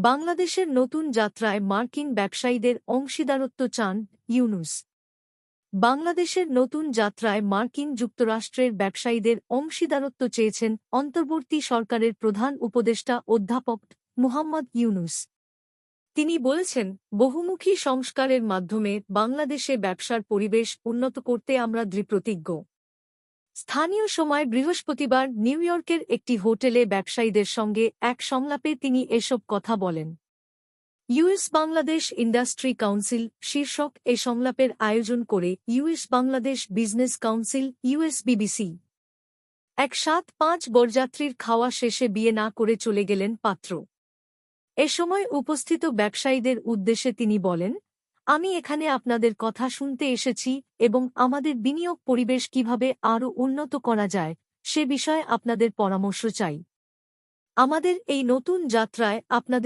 বাংলাদেশের নতুন যাত্রায় মার্কিন ব্যবসায়ীদের অংশীদারত্ব চান ইউনূস। বাংলাদেশের নতুন যাত্রায় মার্কিন যুক্তরাষ্ট্রের ব্যবসায়ীদের অংশীদারত্ব চেয়েছেন অন্তর্বর্তী সরকারের প্রধান উপদেষ্টা অধ্যাপক মুহাম্মদ ইউনূস। তিনি বলেছেন, বহুমুখী সংস্কারের মাধ্যমে বাংলাদেশে ব্যবসার পরিবেশ উন্নত করতে আমরা দৃঢ়প্রতিজ্ঞ। স্থানীয় সময় বৃহস্পতিবার নিউ ইয়র্কের একটি হোটেলে ব্যবসায়ীদের সঙ্গে এক সংলাপে তিনি এসব কথা বলেন। ইউএস বাংলাদেশ ইন্ডাস্ট্রি কাউন্সিল শীর্ষক এ সংলাপের আয়োজন করে ইউএস বাংলাদেশ বিজনেস কাউন্সিল ইউএসবিবিসি। 1-5 বরযাত্রীর খাওয়া শেষে বিয়ে না করে চলে গেলেন পাত্র। এ সময় উপস্থিত ব্যবসায়ীদের উদ্দেশ্যে তিনি বলেন, আমি এখানে আপনাদের কথা শুনতে এসেছি এবং আমাদের বিনিয়োগ পরিবেশ কিভাবে আরও উন্নত করা যায় সে বিষয়ে আপনাদের পরামর্শ চাই। আমাদের এই নতুন যাত্রায় আপনাদের